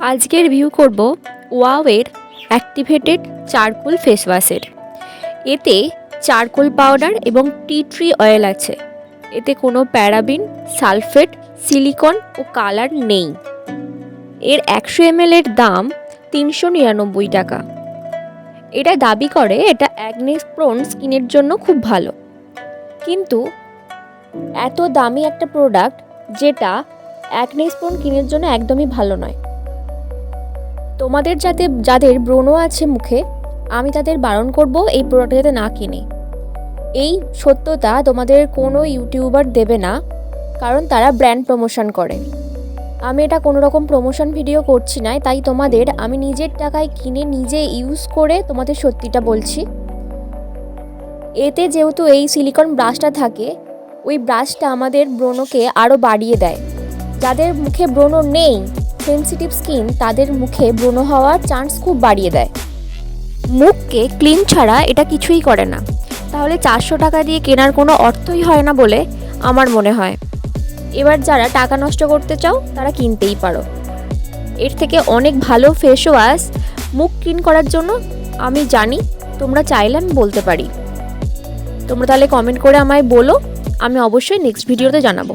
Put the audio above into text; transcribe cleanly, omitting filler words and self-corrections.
আজকের রিভিউ করব ওয়াওয়ের activated charcoal face ওয়াশের। এতে চারকোল পাউডার এবং টি ট্রি অয়েল আছে। এতে কোনো প্যারাবিন, সালফেট, সিলিকন ও কালার নেই। এর 100 ml এর দাম 399 টাকা। এটা দাবি করে এটা অ্যাকনে প্রোন স্কিনের জন্য খুব ভালো, কিন্তু এত দামি একটা প্রোডাক্ট যেটা অ্যাকনে প্রোন স্কিনের জন্য একদমই ভালো নয়। তোমাদের যাদের ব্রণ আছে মুখে, আমি তাদের বারণ করব এই প্রোডাক্ট যাতে না কিনে। এই সত্যতা তোমাদের কোনো ইউটিউবার দেবে না, কারণ তারা ব্র্যান্ড প্রমোশন করে। আমি এটা কোনো রকম প্রমোশন ভিডিও করছি না, তাই তোমাদের আমি নিজের টাকায় কিনে নিজে ইউজ করে তোমাদের সত্যিটা বলছি। এতে যেহেতু এই সিলিকন ব্রাশটা থাকে, ওই ব্রাশটা আমাদের ব্রণকে আরও বাড়িয়ে দেয়। যাদের মুখে ব্রণ নেই, সেনসিটিভ স্কিন, তাদের মুখে ব্রণ হওয়ার চান্স খুব বাড়িয়ে দেয়। মুখকে ক্লিন ছাড়া এটা কিছুই করে না। তাহলে 400 টাকা দিয়ে কেনার কোনো অর্থই হয় না বলে আমার মনে হয়। এবার যারা টাকা নষ্ট করতে চাও তারা কিনতেই পারো। এর থেকে অনেক ভালো ফেস ওয়াশ মুখ ক্লিন করার জন্য আমি জানি, তোমরা চাইলে আমি বলতে পারি। তোমরা তাহলে কমেন্ট করে আমায় বলো, আমি অবশ্যই নেক্সট ভিডিওতে জানাবো।